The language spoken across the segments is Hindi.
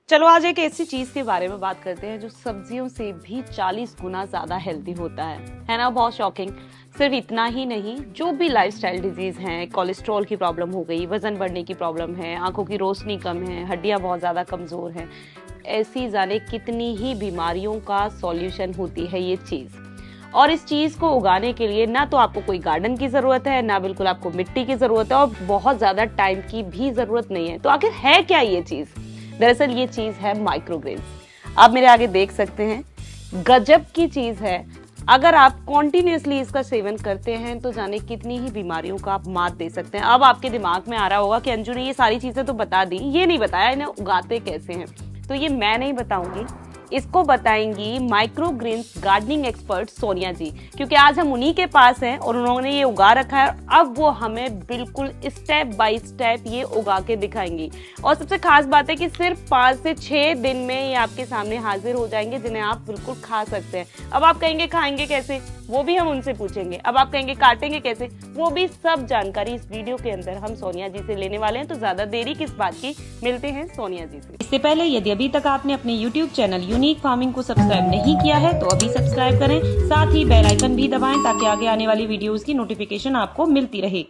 चलो आज एक ऐसी चीज के बारे में बात करते हैं जो सब्जियों से भी 40 गुना ज्यादा हेल्दी होता है ना। बहुत शॉकिंग। सिर्फ इतना ही नहीं, जो भी लाइफस्टाइल डिजीज हैं, कोलेस्ट्रॉल की प्रॉब्लम हो गई, वजन बढ़ने की प्रॉब्लम है, आंखों की रोशनी कम है, हड्डियां बहुत ज्यादा कमजोर हैं, ऐसी जाने कितनी ही बीमारियों का सॉल्यूशन होती है ये चीज। और इस चीज को उगाने के लिए ना तो आपको कोई गार्डन की जरूरत है, ना बिल्कुल आपको मिट्टी की जरूरत है, और बहुत ज्यादा टाइम की भी जरूरत नहीं है। तो आखिर है क्या ये चीज? दरअसल ये चीज है माइक्रोग्रेन्स। आप मेरे आगे देख सकते हैं, गजब की चीज है। अगर आप कॉन्टिन्यूसली इसका सेवन करते हैं तो जाने कितनी ही बीमारियों का आप मात दे सकते हैं। अब आपके दिमाग में आ रहा होगा कि अंजू ने ये सारी चीजें तो बता दी, ये नहीं बताया इन्हें उगाते कैसे हैं। तो ये मैं नहीं बताऊंगी, इसको बताएंगी माइक्रोग्रेन्स गार्डनिंग एक्सपर्ट सोनिया जी, क्योंकि आज हम उन्हीं के पास हैं और उन्होंने ये उगा रखा है। अब वो हमें बिल्कुल स्टेप बाय स्टेप ये उगा के दिखाएंगी। और सबसे खास बात है कि सिर्फ 5 से 6 दिन में ये आपके सामने हाजिर हो जाएंगे, जिन्हें आप बिल्कुल खा सकते हैं। अब आप कहेंगे खाएंगे कैसे, वो भी हम उनसे पूछेंगे। अब आप कहेंगे काटेंगे कैसे, वो भी सब जानकारी इस वीडियो के अंदर हम सोनिया जी से लेने वाले हैं। तो ज्यादा देरी किस बात की, मिलते हैं सोनिया जी से। इससे पहले यदि अभी तक आपने अपने YouTube चैनल यूनिक फार्मिंग को सब्सक्राइब नहीं किया है तो अभी सब्सक्राइब करें, साथ ही बेल आइकन भी दबाएं ताकि आगे आने वाली वीडियोस की नोटिफिकेशन आपको मिलती रहे।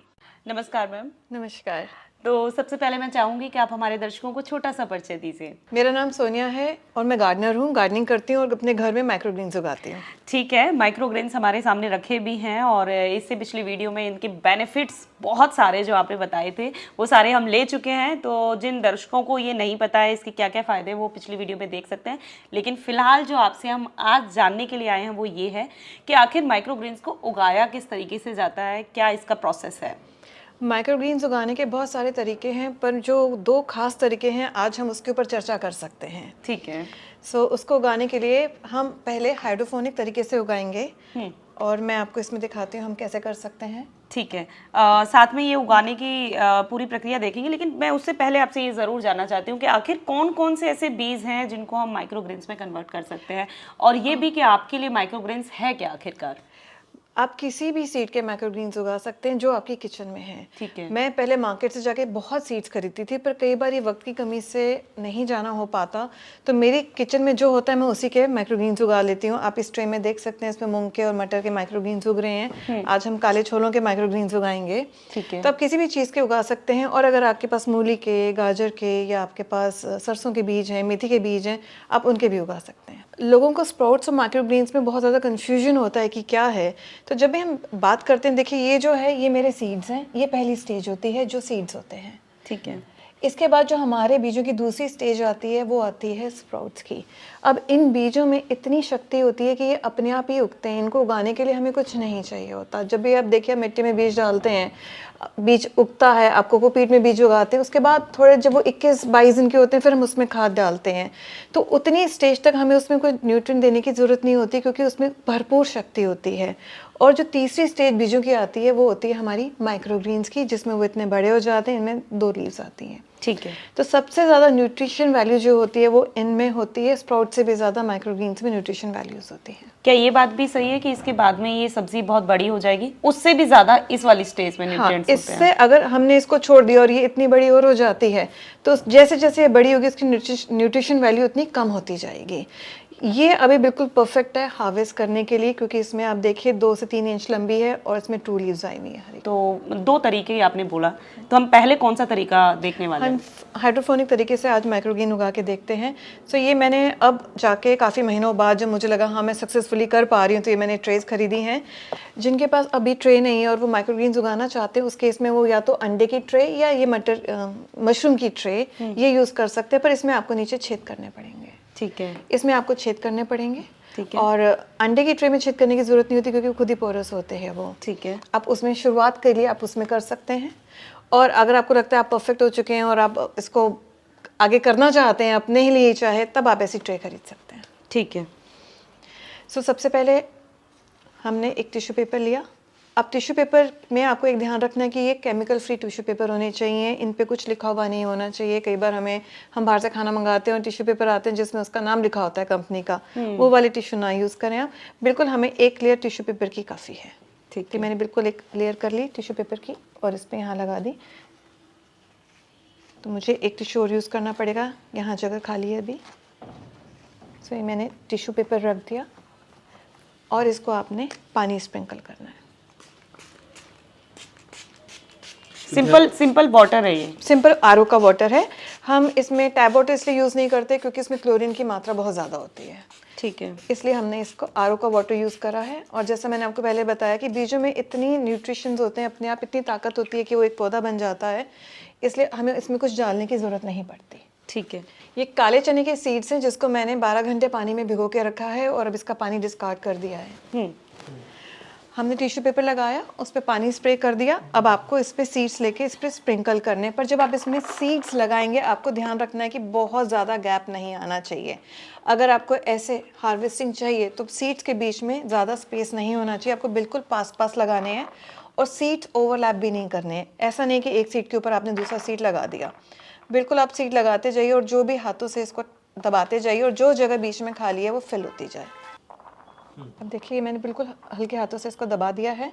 नमस्कार मैम। नमस्कार। तो सबसे पहले मैं चाहूंगी कि आप हमारे दर्शकों को छोटा सा परिचय दीजिए। मेरा नाम सोनिया है और मैं गार्डनर हूँ, गार्डनिंग करती हूँ और अपने घर में माइक्रोग्रीन्स उगाती हूँ। ठीक है, माइक्रोग्रेन्स हमारे सामने रखे भी हैं और इससे पिछली वीडियो में इनके बेनिफिट्स बहुत सारे जो आपने बताए थे वो सारे हम ले चुके हैं। तो जिन दर्शकों को ये नहीं पता है इसके क्या क्या फ़ायदे वो पिछली वीडियो में देख सकते हैं। लेकिन फिलहाल जो आपसे हम आज जानने के लिए आए हैं वो ये है कि आखिर माइक्रोग्रेन्स को उगाया किस तरीके से जाता है, क्या इसका प्रोसेस है? माइक्रोग्रीन्स उगाने के बहुत सारे तरीके हैं, पर जो 2 खास तरीके हैं आज हम उसके ऊपर चर्चा कर सकते हैं। ठीक है। उसको उगाने के लिए हम पहले हाइड्रोफोनिक तरीके से उगाएंगे और मैं आपको इसमें दिखाती हूँ हम कैसे कर सकते हैं। ठीक है। साथ में ये उगाने की पूरी प्रक्रिया देखेंगे, लेकिन मैं उससे पहले आपसे ये ज़रूर जानना चाहती हूँ कि आखिर कौन कौन से ऐसे बीज हैं जिनको हम माइक्रोग्रेन्स में कन्वर्ट कर सकते हैं, और ये भी कि आपके लिए माइक्रोग्रेन्स है क्या आखिरकार? आप किसी भी सीड के माइक्रोग्रीन्स उगा सकते हैं जो आपकी किचन में है। ठीक है। मैं पहले मार्केट से जाके बहुत सीड्स खरीदती थी, पर कई बार ये वक्त की कमी से नहीं जाना हो पाता, तो मेरी किचन में जो होता है मैं उसी के माइक्रोग्रीन्स उगा लेती हूँ। आप इस ट्रे में देख सकते हैं, इसमें मूंग के और मटर के माइक्रोग्रीन्स उग रहे हैं। आज हम काले छोलों के माइक्रोग्रीन्स उगाएंगे। ठीक है। तो आप किसी भी चीज़ के उगा सकते हैं। और अगर आपके पास मूली के, गाजर के, या आपके पास सरसों के बीज हैं, मेथी के बीज हैं, आप उनके भी उगा सकते हैं। लोगों को स्प्राउट्स और माइक्रोग्रीन्स में बहुत ज़्यादा कन्फ्यूजन होता है कि क्या है। तो जब भी हम बात करते हैं, देखिए ये जो है ये मेरे सीड्स हैं, ये पहली स्टेज होती है जो सीड्स होते हैं। ठीक है। इसके बाद जो हमारे बीजों की दूसरी स्टेज आती है वो आती है स्प्राउट्स की। अब इन बीजों में इतनी शक्ति होती है कि ये अपने आप ही उगते हैं, इनको उगाने के लिए हमें कुछ नहीं चाहिए होता। जब भी आप देखिए मिट्टी में बीज डालते हैं, बीज उगता है, आप कोकोपीट में बीज उगाते हैं, उसके बाद थोड़े जब वो 21-22 दिन के होते हैं फिर हम उसमें खाद डालते हैं। तो उतनी स्टेज तक हमें उसमें कोई न्यूट्रिएंट देने की ज़रूरत नहीं होती, क्योंकि उसमें भरपूर शक्ति होती है। और जो तीसरी स्टेज बीजों की आती है वो होती है हमारी माइक्रोग्रीन्स की, जिसमें वो इतने बड़े हो जाते हैं, इनमें 2 लीव्स आती हैं। ठीक है। तो सबसे ज़्यादा न्यूट्रिशन वैल्यू जो होती है वो इनमें होती है, स्प्राउट से भी ज़्यादा माइक्रोग्रीन्स में न्यूट्रिशन वैल्यूज होती हैं। क्या ये बात भी सही है कि इसके बाद में ये सब्जी बहुत बड़ी हो जाएगी, उससे भी ज्यादा इस वाली स्टेज में हाँ, न्यूट्रिएंट्स होते हैं? इससे अगर हमने इसको छोड़ दिया और ये इतनी बड़ी और हो जाती है, तो जैसे जैसे ये बड़ी होगी इसकी न्यूट्रिशन वैल्यू उतनी कम होती जाएगी। ये अभी बिल्कुल परफेक्ट है हार्वेस्ट करने के लिए, क्योंकि इसमें आप देखिए 2 से 3 इंच लंबी है और इसमें 2 लीव्स आई हुई है हरी। तो 2 तरीके आपने बोला, तो हम पहले कौन सा तरीका देखने वाले हैं? हम हाइड्रोफोनिक तरीके से आज माइक्रोग्रीन उगा के देखते हैं। सो ये मैंने अब जाके काफ़ी महीनों बाद जब मुझे लगा हाँ मैं सक्सेसफुली कर पा रही हूँ, तो ये मैंने ट्रेज खरीदी हैं। जिनके पास अभी ट्रे नहीं है और वो माइक्रोग्रीन्स उगाना चाहते हैं, उस केस में वो या तो अंडे की ट्रे या ये मशरूम की ट्रे ये यूज़ कर सकते हैं, पर इसमें आपको नीचे छेद करने पड़ेंगे। ठीक है। इसमें आपको छेद करने पड़ेंगे। ठीक है। और अंडे की ट्रे में छेद करने की ज़रूरत नहीं होती, क्योंकि खुद ही पोरस होते हैं वो। ठीक है। आप उसमें शुरुआत के लिए आप उसमें कर सकते हैं। और अगर आपको लगता है आप परफेक्ट हो चुके हैं और आप इसको आगे करना चाहते हैं अपने ही लिए चाहे, तब आप ऐसी ट्रे खरीद सकते हैं। ठीक है। सबसे पहले हमने एक टिश्यू पेपर लिया। अब टिश्यू पेपर में आपको एक ध्यान रखना है कि ये केमिकल फ्री टिश्यू पेपर होने चाहिए, इन पे कुछ लिखा हुआ नहीं होना चाहिए। कई बार हम बाहर से खाना मंगाते हैं और टिश्यू पेपर आते हैं जिसमें उसका नाम लिखा होता है कंपनी का, वो वाले टिश्यू ना यूज़ करें आप। बिल्कुल हमें एक लेयर टिश्यू पेपर की काफ़ी है। ठीक है, मैंने बिल्कुल एक लेयर कर ली टिश्यू पेपर की और इस पर यहाँ लगा दी। तो मुझे एक टिश्यू और यूज़ करना पड़ेगा, यहाँ जगह खाली है अभी। सो ये मैंने टिश्यू पेपर रख दिया और इसको आपने पानी स्प्रिंकल करना है। सिंपल वाटर है ये। सिंपल आरओ का वाटर है। हम इसमें टैप वाटर इसलिए यूज़ नहीं करते क्योंकि इसमें क्लोरीन की मात्रा बहुत ज़्यादा होती है, ठीक है। इसलिए हमने इसको आरओ का वाटर यूज़ करा है। और जैसा मैंने आपको पहले बताया कि बीजों में इतनी न्यूट्रिशंस होते हैं, अपने आप इतनी ताकत होती है कि वो एक पौधा बन जाता है, इसलिए हमें इसमें कुछ डालने की ज़रूरत नहीं पड़ती। ठीक है। ये काले चने के सीड्स हैं जिसको मैंने 12 घंटे पानी में भिगो के रखा है और अब इसका पानी डिस्कार्ड कर दिया है। हमने टिश्यू पेपर लगाया, उस पर पानी स्प्रे कर दिया। अब आपको इस पर सीड्स लेके इस पर स्प्रिंकल करने पर जब आप इसमें सीड्स लगाएंगे आपको ध्यान रखना है कि बहुत ज़्यादा गैप नहीं आना चाहिए। अगर आपको ऐसे हार्वेस्टिंग चाहिए तो सीड्स के बीच में ज़्यादा स्पेस नहीं होना चाहिए, आपको बिल्कुल पास पास लगाने हैं और सीड्स ओवरलैप भी नहीं करने हैं। ऐसा नहीं कि एक सीड के ऊपर आपने दूसरा सीड लगा दिया, बिल्कुल आप सीड लगाते जाइए और जो भी हाथों से इसको दबाते जाइए और जो जगह बीच में खाली है वो फिल होती जाए। अब देखिए मैंने बिल्कुल हल्के हाथों से इसको दबा दिया है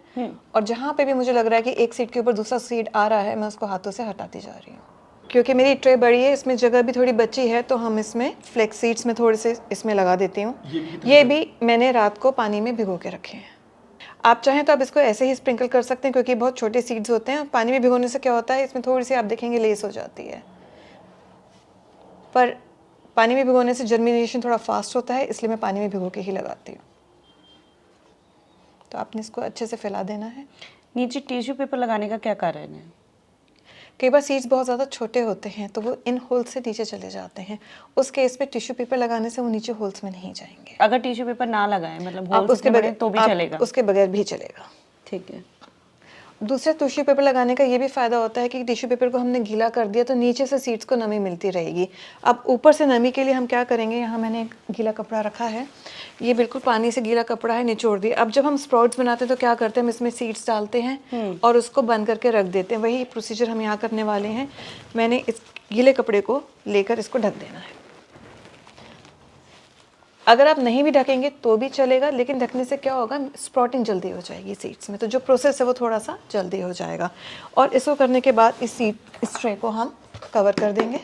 और जहाँ पे भी मुझे लग रहा है कि एक सीड के ऊपर दूसरा सीड आ रहा है मैं उसको हाथों से हटाती जा रही हूँ। क्योंकि मेरी ट्रे बड़ी है, इसमें जगह भी थोड़ी बची है, तो हम इसमें फ्लेक्स सीड्स में थोड़े से इसमें लगा देती हूँ। ये भी मैंने रात को पानी में भिगो के रखे हैं। आप चाहें तो आप इसको ऐसे ही स्प्रिंकल कर सकते हैं क्योंकि बहुत छोटे सीड्स होते हैं। पानी में भिगोने से क्या होता है, इसमें थोड़ी सी आप देखेंगे लेस हो जाती है, पर पानी में भिगोने से जर्मिनेशन थोड़ा फास्ट होता है, इसलिए मैं पानी में भिगो के ही लगाती हूँ। तो आपने इसको अच्छे से फैला देना है। नीचे टिश्यू पेपर लगाने का क्या कारण है? कई बार सीड्स बहुत ज़्यादा छोटे होते हैं तो वो इन होल्स से नीचे चले जाते हैं, उस केस पे टिश्यू पेपर लगाने से वो नीचे होल्स में नहीं जाएंगे। अगर टिश्यू पेपर ना लगाए मतलब आप होल्स उसके इतने बगैर बड़े तो भी आप चलेगा? उसके बगैर भी चलेगा। ठीक है। दूसरा टिश्यू पेपर लगाने का ये भी फ़ायदा होता है कि टिश्यू पेपर को हमने गीला कर दिया तो नीचे से सीड्स को नमी मिलती रहेगी। अब ऊपर से नमी के लिए हम क्या करेंगे, यहाँ मैंने एक गीला कपड़ा रखा है, ये बिल्कुल पानी से गीला कपड़ा है, निचोड़ दिया। अब जब हम स्प्राउट्स बनाते हैं तो क्या करते हैं, हम इसमें सीड्स डालते हैं और उसको बंद करके रख देते हैं। वही प्रोसीजर हम यहाँ करने वाले हैं। मैंने इस गीले कपड़े को लेकर इसको ढक देना है। अगर आप नहीं भी ढकेंगे तो भी चलेगा, लेकिन ढकने से क्या होगा, स्प्राउटिंग जल्दी हो जाएगी सीड्स में, तो जो प्रोसेस है वो थोड़ा सा जल्दी हो जाएगा। और इसको करने के बाद इस ट्रे को हम कवर कर देंगे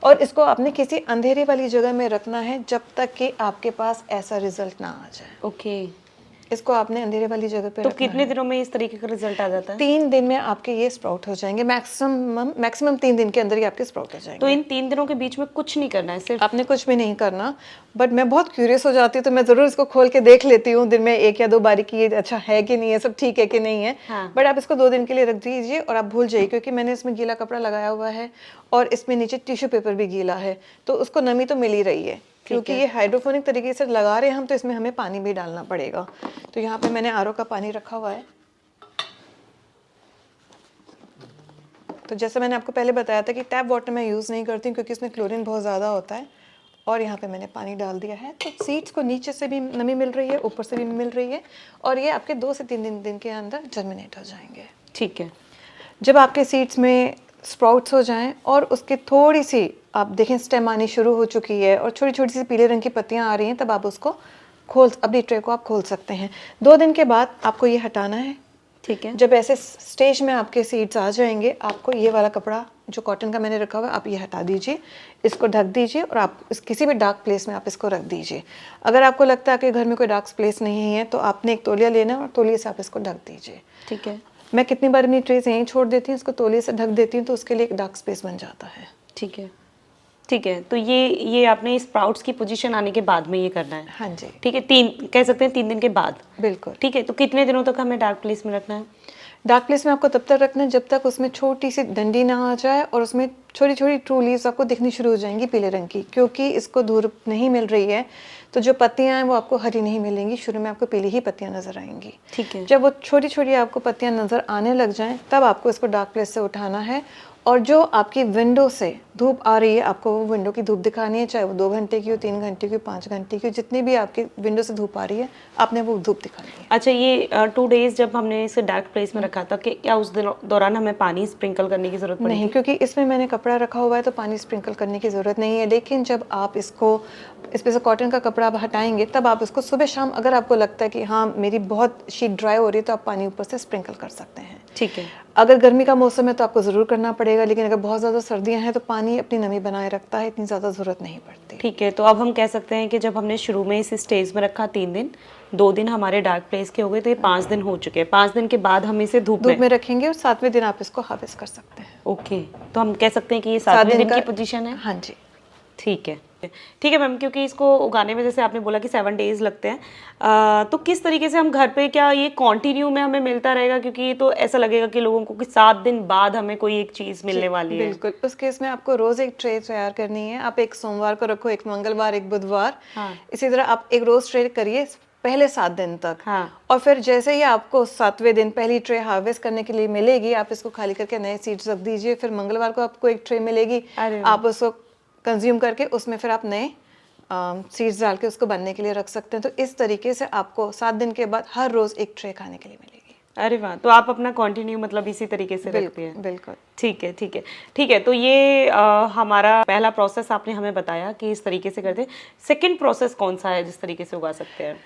और इसको आपने किसी अंधेरे वाली जगह में रखना है जब तक कि आपके पास ऐसा रिजल्ट ना आ जाए। ओके। इसको आपने अंधेरे वाली जगह पे तो रखना कितने दिनों में इस तरीके का रिजल्ट आ जाता है? 3 दिन में आपके ये स्प्राउट हो जाएंगे, मैक्सिमम 3 दिन के अंदर ही आपके स्प्राउट हो जाएंगे। तो इन 3 दिनों के बीच में कुछ नहीं करना है, सिर्फ आपने कुछ भी नहीं करना, बट मैं बहुत क्यूरियस हो जाती हूँ तो मैं ज़रूर इसको खोल के देख लेती हूँ दिन में 1 या 2 बारी कि ये अच्छा है कि नहीं है, सब ठीक है कि नहीं है। हाँ। बट आप इसको 2 दिन के लिए रख दीजिए और आप भूल जाइए, क्योंकि मैंने इसमें गीला कपड़ा लगाया हुआ है और इसमें नीचे टिश्यू पेपर भी गीला है, तो उसको नमी तो मिल ही रही है। क्योंकि ये हाइड्रोफोनिक तरीके से लगा रहे हैं हम, तो इसमें हमें पानी भी डालना पड़ेगा। तो यहाँ पे मैंने आरओ का पानी रखा हुआ है। तो जैसे मैंने आपको पहले बताया था कि टैप वाटर मैं यूज़ नहीं करती हूँ क्योंकि इसमें क्लोरीन बहुत ज़्यादा होता है। और यहाँ पे मैंने पानी डाल दिया है, तो सीड्स को नीचे से भी नमी मिल रही है, ऊपर से भी मिल रही है, और ये आपके 2 से 3 दिन के अंदर जर्मिनेट हो जाएंगे। ठीक है। जब आपके सीड्स में स्प्राउट्स हो जाएं और उसके थोड़ी सी आप देखें स्टेम आनी शुरू हो चुकी है और छोटी छोटी सी पीले रंग की पत्तियां आ रही हैं, तब आप उसको अपनी ट्रे को आप खोल सकते हैं। 2 दिन के बाद आपको ये हटाना है। ठीक है। जब ऐसे स्टेज में आपके सीड्स आ जाएंगे, आपको ये वाला कपड़ा जो कॉटन का मैंने रखा हुआ है आप ये हटा दीजिए, इसको ढक दीजिए और आप किसी भी डार्क प्लेस में आप इसको रख दीजिए। अगर आपको लगता है कि घर में कोई डार्क प्लेस नहीं है तो आपने एक तौलिया लेना है और तौलिए से आप इसको ढक दीजिए। ठीक है। मैं कितनी बार अपनी ट्रेस यहीं छोड़ देती हूँ, इसको तौलिए से ढक देती हूँ, तो उसके लिए एक डार्क स्पेस बन जाता है। ठीक है। ठीक है, तो ये आपने स्प्राउट्स की पोजीशन आने के बाद में ये करना है? हाँ जी। ठीक है, 3 कह सकते हैं 3 दिन के बाद? बिल्कुल। ठीक है, तो कितने दिनों तक हमें डार्क प्लेस में रखना है? डार्क प्लेस में आपको तब तक रखना है जब तक उसमें छोटी सी डंडी ना आ जाए और उसमें छोटी छोटी ट्रू लीव्स आपको दिखनी शुरू हो जाएंगी पीले रंग की, क्योंकि इसको धूप नहीं मिल रही है तो जो पत्तियां हैं वो आपको हरी नहीं मिलेंगी, शुरू में आपको पीली ही पत्तियां नजर आएंगी। ठीक है। जब वो छोटी छोटी आपको पत्तियां नजर आने लग जाएं तब आपको इसको डार्क प्लेस से उठाना है, और जो आपकी विंडो से धूप आ रही है आपको वो विंडो की धूप दिखानी है, चाहे वो 2 घंटे की हो, 3 घंटे की हो, 5 घंटे की हो, जितनी भी आपकी विंडो से धूप आ रही है आपने वो धूप दिखानी है। अच्छा, ये 2 डेज जब हमने इसे डार्क प्लेस में रखा था, कि क्या उस दौरान हमें पानी स्प्रिंकल करने की जरूरत पड़ेगी? नहीं, क्योंकि इसमें मैंने कपड़ा रखा हुआ है तो पानी स्प्रिंकल करने की ज़रूरत नहीं है। लेकिन जब आप इसको इस पे से कॉटन का कपड़ा आप हटाएंगे तब आप इसको सुबह शाम, अगर आपको लगता है कि हाँ मेरी बहुत शीट ड्राई हो रही है, तो आप पानी ऊपर से स्प्रिंकल कर सकते हैं। ठीक है। अगर गर्मी का मौसम है तो आपको ज़रूर करना पड़ेगा, लेकिन अगर बहुत ज़्यादा सर्दियाँ हैं तो पानी अपनी नमी बनाए रखता है, इतनी ज़्यादा ज़रूरत नहीं पड़ती। ठीक है, तो अब हम कह सकते हैं कि जब हमने शुरू में इस स्टेज में रखा 3 दिन, 2 दिन हमारे डार्क प्लेस के हो गए, तो ये 5 दिन हो चुके हैं। 5 दिन के बाद हम इसे धूप धूप में रखेंगे और 7वें दिन आप इसको हार्वेस्ट कर सकते हैं। ओके, तो हम कह सकते हैं कि ये 7 7वें दिन दिन का की पोजीशन है। हाँ जी। ठीक है। ठीक है मैम, क्योंकि इसको उगाने में जैसे आपने बोला कि 7 डेज लगते हैं, तो किस तरीके से हम घर पे, क्या ये कंटिन्यू में हमें मिलता रहेगा? क्योंकि ये तो ऐसा लगेगा कि लोगों को कि 7 दिन बाद हमें कोई एक चीज़ मिलने वाली है। बिल्कुल, उस केस में आपको रोज़ एक ट्रे तैयार करनी है। आप एक सोमवार को रखो, एक मंगलवार, एक बुधवार। हाँ। इसी तरह आप एक रोज़ ट्रे करिए पहले 7 दिन तक। हाँ। और फिर जैसे ही आपको 7वें दिन पहली ट्रे हार्वेस्ट करने के लिए मिलेगी, आप इसको खाली करके नए सीड्स रख दीजिए। फिर मंगलवार को आपको एक ट्रे मिलेगी, अरे वाह। आप उसको कंज्यूम करके उसमें फिर आप नए सीड्स डाल के उसको बनने के लिए रख सकते हैं। तो इस तरीके से आपको 7 दिन के बाद हर रोज़ एक ट्रे खाने के लिए मिलेगी। अरे वाह, तो आप अपना कंटिन्यू मतलब इसी तरीके से रखती हैं। बिल्कुल। ठीक है, ठीक है, ठीक है। तो ये हमारा पहला प्रोसेस आपने हमें बताया कि इस तरीके से करते हैं। सेकंड प्रोसेस कौन सा है जिस तरीके से उगा सकते हैं?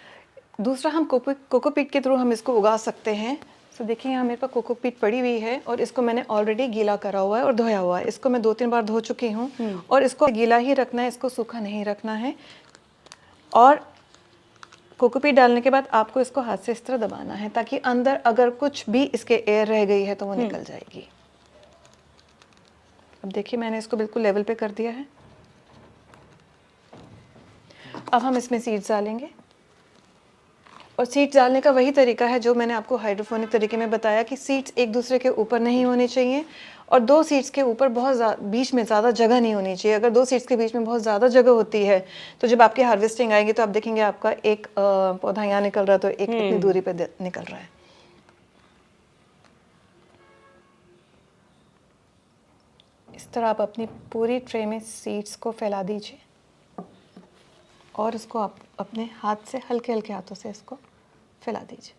दूसरा, हम कोकोपीट के थ्रू हम इसको उगा सकते हैं। तो देखिए यहाँ मेरे पास कोकोपीट पड़ी हुई है और इसको मैंने ऑलरेडी गीला करा हुआ है और धोया हुआ है। इसको मैं 2-3 बार धो चुकी हूँ और इसको गीला ही रखना है, इसको सूखा नहीं रखना है। और कोकोपीट डालने के बाद आपको इसको हाथ से इस तरह दबाना है ताकि अंदर अगर कुछ भी इसके एयर रह गई है तो वो निकल जाएगी। अब देखिए मैंने इसको बिल्कुल लेवल पे कर दिया है। अब हम इसमें सीड्स डालेंगे और सीड्स डालने का वही तरीका है जो मैंने आपको हाइड्रोफोनिक तरीके में बताया कि सीड्स एक दूसरे के ऊपर नहीं होने चाहिए और 2 सीड्स के ऊपर बीच में ज़्यादा जगह नहीं होनी चाहिए। अगर 2 सीड्स के बीच में बहुत ज़्यादा जगह होती है तो जब आपकी हार्वेस्टिंग आएगी तो आप देखेंगे आपका एक पौधा यहाँ निकल रहा है तो एक इतनी दूरी पे निकल रहा है। इस तरह आप अपनी पूरी ट्रे में सीड्स को फैला दीजिए और इसको आप अपने हाथ से हल्के हल्के हाथों से इसको फैला दीजिए।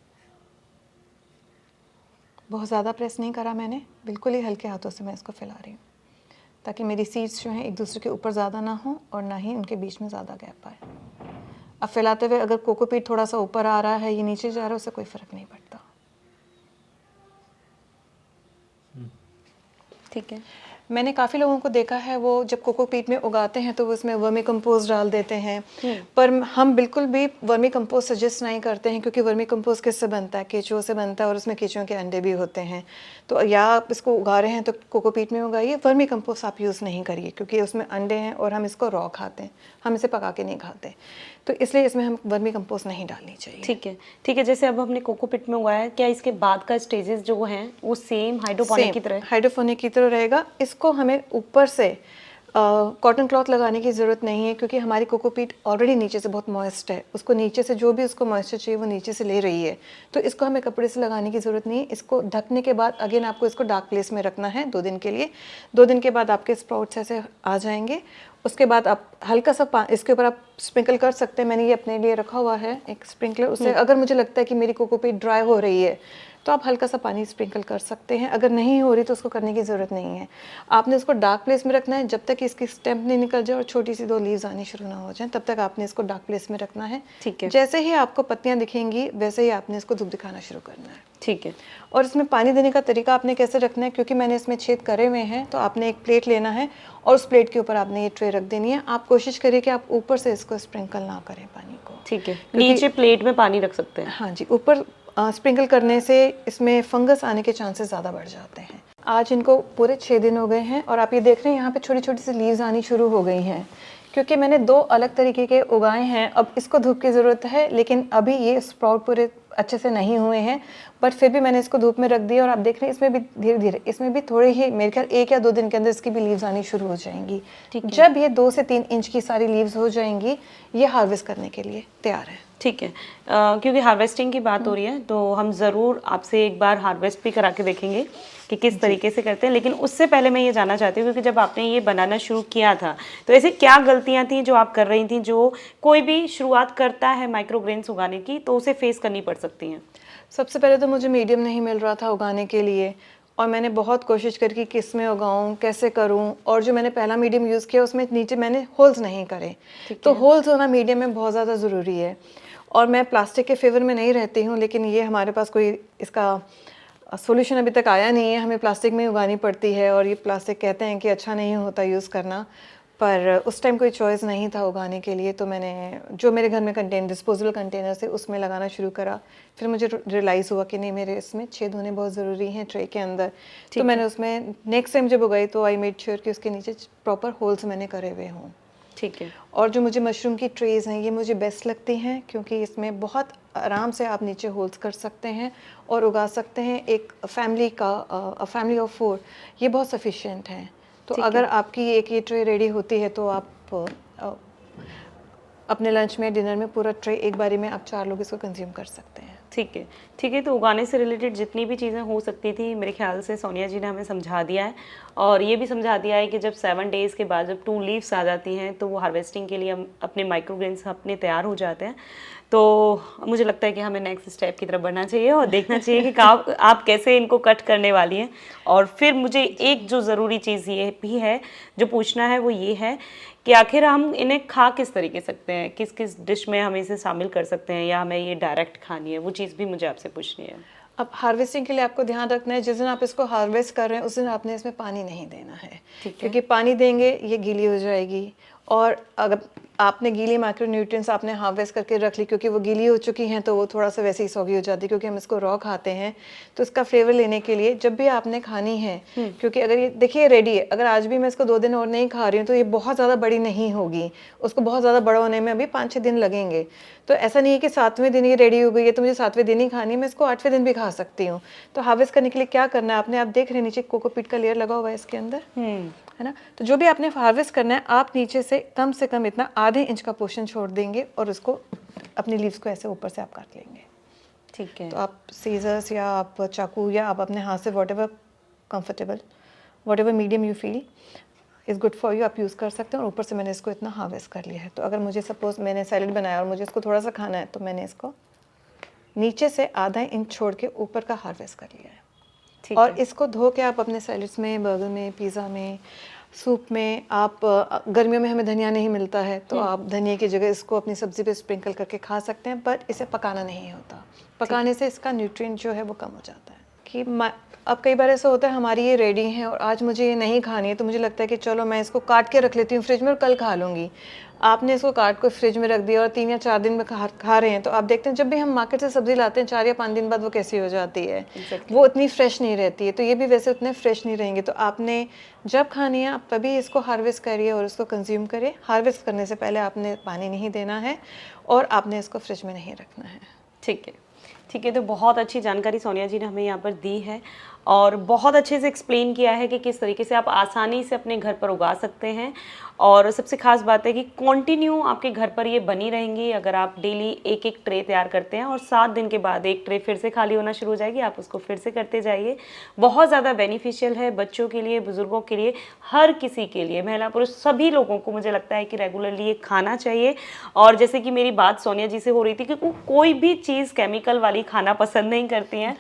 बहुत ज़्यादा प्रेस नहीं करा मैंने, बिल्कुल ही हल्के हाथों से मैं इसको फैला रही हूँ ताकि मेरी सीड्स जो हैं एक दूसरे के ऊपर ज़्यादा ना हो और ना ही उनके बीच में ज़्यादा गैप आए। अब फैलाते हुए अगर कोकोपीट थोड़ा सा ऊपर आ रहा है या नीचे जा रहा है उससे कोई फ़र्क नहीं पड़ता। ठीक है। मैंने काफ़ी लोगों को देखा है वो जब कोकोपीट में उगाते हैं तो वो उसमें वर्मी कंपोस्ट डाल देते हैं, पर हम बिल्कुल भी वर्मी कंपोस्ट सजेस्ट नहीं करते हैं क्योंकि वर्मी कंपोस्ट किससे बनता है? केचुओं से बनता है और उसमें केचुओं के अंडे भी होते हैं। तो या आप इसको उगा रहे हैं तो कोकोपीट में उगाइए, वर्मी कंपोस्ट आप यूज़ नहीं करिए क्योंकि उसमें अंडे हैं और हम इसको रॉ खाते हैं, हम इसे पका के नहीं खाते, तो इसलिए इसमें हम वर्मी कंपोस्ट नहीं डालनी चाहिए। ठीक है, ठीक है। जैसे अब हमने कोकोपीट में उगाया है, क्या इसके बाद का स्टेजेस जो हैं वो सेम हाइड्रोपोनिक की तरह? हाइड्रोपोनिक की तरह रहेगा। इसको हमें ऊपर से कॉटन क्लॉथ लगाने की ज़रूरत नहीं है क्योंकि हमारी कोकोपीट ऑलरेडी नीचे से बहुत मॉइस्ट है, उसको नीचे से जो भी उसको मॉइस्चर चाहिए वो नीचे से ले रही है, तो इसको हमें कपड़े से लगाने की ज़रूरत नहीं है। इसको ढकने के बाद अगेन आपको इसको डार्क प्लेस में रखना है 2 दिन के लिए। 2 दिन के बाद आपके स्प्राउट्स ऐसे आ जाएंगे। उसके बाद आप हल्का सा इसके ऊपर आप स्प्रिंकल कर सकते हैं। मैंने ये अपने लिए रखा हुआ है एक स्प्रिंकलर, उससे अगर मुझे लगता है कि मेरी कोकोपीट ड्राई हो रही है तो आप हल्का सा पानी स्प्रिंकल कर सकते हैं। अगर नहीं हो रही तो उसको करने की ज़रूरत नहीं है। आपने उसको डार्क प्लेस में रखना है जब तक इसकी स्टेम नहीं निकल जाए और छोटी सी 2 लीव्स आनी शुरू ना हो जाए, तब तक आपने इसको डार्क प्लेस में रखना है। ठीक है। जैसे ही आपको पत्तियां दिखेंगी वैसे ही आपने इसको धूप दिखाना शुरू करना है। ठीक है। और इसमें पानी देने का तरीका आपने कैसे रखना है, क्योंकि मैंने इसमें छेद करे हुए हैं, तो आपने एक प्लेट लेना है और उस प्लेट के ऊपर आपने ये ट्रे रख देनी है। आप कोशिश करिए कि आप ऊपर से इसको स्प्रिंकल ना करें पानी को। ठीक है, नीचे प्लेट में पानी रख सकते हैं? हाँ जी, ऊपर स्प्रिंकल करने से इसमें फंगस आने के चांसेस ज़्यादा बढ़ जाते हैं। आज इनको पूरे 6 दिन हो गए हैं और आप ये देख रहे हैं यहाँ पे छोटी छोटी सी लीव्स आनी शुरू हो गई हैं क्योंकि मैंने 2 अलग तरीके के उगाए हैं। अब इसको धूप की ज़रूरत है लेकिन अभी ये स्प्राउट पूरे अच्छे से नहीं हुए हैं, बट फिर भी मैंने इसको धूप में रख दिया और आप देख रहे हैं इसमें भी धीरे धीरे इसमें भी थोड़े ही मेरे ख्याल 1 या 2 दिन के अंदर इसकी भी लीव्स आनी शुरू हो जाएंगी। जब ये 2 से 3 इंच की सारी लीव्स हो जाएंगी ये हार्वेस्ट करने के लिए तैयार है। ठीक है, क्योंकि हार्वेस्टिंग की बात हो रही है तो हम ज़रूर आपसे एक बार हार्वेस्ट भी करा के देखेंगे कि किस तरीके से करते हैं। लेकिन उससे पहले मैं ये जानना चाहती हूँ क्योंकि जब आपने ये बनाना शुरू किया था तो ऐसे क्या गलतियाँ थी जो आप कर रही थी जो कोई भी शुरुआत करता है माइक्रोग्रेन्स उगाने की तो उसे फेस करनी पड़ सकती हैं? सबसे पहले तो मुझे मीडियम नहीं मिल रहा था उगाने के लिए और मैंने बहुत कोशिश करी कि किस में उगाऊं, कैसे करूं, और जो मैंने पहला मीडियम यूज़ किया उसमें नीचे मैंने होल्स नहीं करे। तो होल्स होना मीडियम में बहुत ज़्यादा ज़रूरी है। और मैं प्लास्टिक के फेवर में नहीं रहती हूँ, लेकिन ये हमारे पास कोई इसका सॉल्यूशन अभी तक आया नहीं है, हमें प्लास्टिक में उगानी पड़ती है और ये प्लास्टिक कहते हैं कि अच्छा नहीं होता यूज़ करना, पर उस टाइम कोई चॉइस नहीं था उगाने के लिए, तो मैंने जो मेरे घर में डिस्पोजेबल कंटेनर थे उसमें लगाना शुरू करा। फिर मुझे रियलाइज़ हुआ कि नहीं, मेरे इसमें छेद होने बहुत ज़रूरी हैं ट्रे के अंदर, तो मैंने उसमें नेक्स्ट टाइम जब उगाई तो आई मेड श्योर कि उसके नीचे प्रॉपर होल्स मैंने करे हुए हों। ठीक है। और जो मुझे मशरूम की ट्रेज़ हैं ये मुझे बेस्ट लगती हैं, क्योंकि इसमें बहुत आराम से आप नीचे होल्स कर सकते हैं और उगा सकते हैं। एक फैमिली ऑफ 4 ये बहुत सफिशिएंट है। तो अगर आपकी एक ये ट्रे रेडी होती है तो आप अपने लंच में, डिनर में पूरा ट्रे एक बारी में आप 4 लोग इसको कंज्यूम कर सकते हैं। ठीक है, ठीक है। तो उगाने से रिलेटेड जितनी भी चीज़ें हो सकती थी मेरे ख्याल से सोनिया जी ने हमें समझा दिया है, और ये भी समझा दिया है कि जब 7 डेज़ के बाद जब 2 लीव्स आ जाती हैं तो वो हार्वेस्टिंग के लिए हम अपने माइक्रोग्रेन्स अपने तैयार हो जाते हैं। तो मुझे लगता है कि हमें नेक्स्ट स्टेप की तरफ बढ़ना चाहिए और देखना चाहिए कि आप कैसे इनको कट करने वाली हैं। और फिर मुझे एक जो ज़रूरी चीज़ ये भी है जो पूछना है वो ये है कि आखिर हम इन्हें खा किस तरीके सकते हैं, किस किस डिश में हम इसे शामिल कर सकते हैं, या हमें ये डायरेक्ट खानी है, वो चीज़ भी मुझे आपसे पूछनी है। अब हार्वेस्टिंग के लिए आपको ध्यान रखना है, जिस दिन आप इसको हार्वेस्ट कर रहे हैं उस दिन आपने इसमें पानी नहीं देना है, क्योंकि पानी देंगे ये गीली हो जाएगी। और अगर आपने गीली माइक्रोन्यूट्रिएंट्स आपने हार्वेस्ट करके रख ली, क्योंकि वो गीली हो चुकी हैं तो वो थोड़ा सा वैसे ही सौगी हो जाती है, क्योंकि हम इसको रॉ खाते हैं। तो इसका फ्लेवर लेने के लिए जब भी आपने खानी है, क्योंकि अगर ये देखिए रेडी है, अगर आज भी मैं इसको 2 दिन और नहीं खा रही हूँ तो ये बहुत ज़्यादा बड़ी नहीं होगी, उसको बहुत ज़्यादा बड़ा होने में अभी 5-6 दिन लगेंगे। तो ऐसा नहीं है कि 7वें दिन ये रेडी हो गई है तो मुझे 7वें दिन ही खानी है, मैं इसको 8वें दिन भी खा सकती हूँ। तो हार्वेस्ट करने के लिए क्या करना है आपने, आप देख रहे हैं नीचे कोकोपीट का लेयर लगा हुआ है इसके अंदर, है ना। तो जो भी आपने हार्वेस्ट करना है आप नीचे से कम इतना आधे इंच का पोर्शन छोड़ देंगे और उसको अपनी लीव्स को ऐसे ऊपर से आप काट लेंगे। ठीक है। तो आप सीजर्स या आप चाकू या आप अपने हाथ say whatever medium you feel is good for you आप यूज़ कर सकते हैं। और ऊपर से मैंने इसको इतना हार्वेस्ट कर लिया है, तो अगर मुझे सपोज मैंने सैलेड बनाया और मुझे इसको थोड़ा सा खाना है तो मैंने इसको नीचे से आधा इंच छोड़ के ऊपर का हार्वेस्ट कर लिया है। और इसको धो के आप अपने सैलेड्स में, बर्गर में, पिज़्ज़ा में, सूप में, आप गर्मियों में हमें धनिया नहीं मिलता है तो आप धनिया की जगह इसको अपनी सब्ज़ी पे स्प्रिंकल करके खा सकते हैं, पर इसे पकाना नहीं होता। पकाने से इसका न्यूट्रिएंट जो है वो कम हो जाता है। कि अब कई बार ऐसा होता है हमारी ये रेडी है और आज मुझे ये नहीं खानी है, तो मुझे लगता है कि चलो मैं इसको काट के रख लेती हूँ फ्रिज में और कल खा लूँगी। आपने इसको काट को फ्रिज में रख दिया और 3 या 4 दिन में खा रहे हैं, तो आप देखते हैं जब भी हम मार्केट से सब्जी लाते हैं 4 या 5 दिन बाद वो कैसी हो जाती है, वो उतनी फ्रेश नहीं रहती है। तो ये भी वैसे उतने फ्रेश नहीं रहेंगे। तो आपने जब खानी है आप तभी इसको हार्वेस्ट करिए और उसको कंज्यूम करिए। हार्वेस्ट करने से पहले आपने पानी नहीं देना है और आपने इसको फ्रिज में नहीं रखना है। ठीक है, ठीक है। तो बहुत अच्छी जानकारी सोनिया जी ने हमें यहाँ पर दी है और बहुत अच्छे से एक्सप्लेन किया है कि किस तरीके से आप आसानी से अपने घर पर उगा सकते हैं। और सबसे खास बात है कि कंटिन्यू आपके घर पर ये बनी रहेंगी अगर आप डेली एक एक ट्रे तैयार करते हैं, और 7 दिन के बाद एक ट्रे फिर से खाली होना शुरू हो जाएगी, आप उसको फिर से करते जाइए। बहुत ज़्यादा बेनिफिशियल है बच्चों के लिए, बुज़ुर्गों के लिए, हर किसी के लिए, महिला पुरुष सभी लोगों को मुझे लगता है कि रेगुलरली ये खाना चाहिए। और जैसे कि मेरी बात सोनिया जी से हो रही थी कि वो कोई भी चीज़ केमिकल वाली खाना पसंद नहीं करती हैं,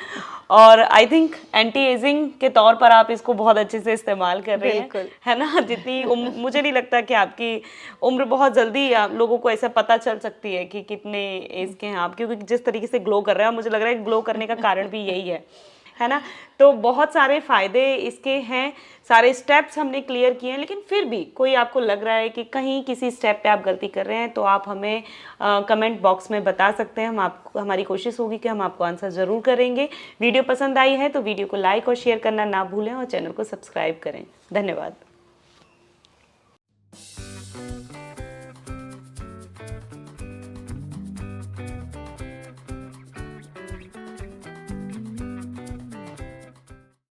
और आई थिंक एंटी एजिंग के तौर पर आप इसको बहुत अच्छे से इस्तेमाल कर रहे हैं, है ना। जितनी मुझे नहीं लगता कि आपकी उम्र बहुत जल्दी आप लोगों को ऐसा पता चल सकती है कि कितने एज के हैं आप, क्योंकि जिस तरीके से ग्लो कर रहे हैं मुझे लग रहा है ग्लो करने का कारण भी यही है ना। तो बहुत सारे फ़ायदे इसके हैं, सारे स्टेप्स हमने क्लियर किए हैं, लेकिन फिर भी कोई आपको लग रहा है कि कहीं किसी स्टेप पे आप गलती कर रहे हैं तो आप हमें कमेंट बॉक्स में बता सकते हैं। हमारी कोशिश होगी कि हम आपको आंसर ज़रूर करेंगे। वीडियो पसंद आई है तो वीडियो को लाइक और शेयर करना ना भूलें और चैनल को सब्सक्राइब करें। धन्यवाद।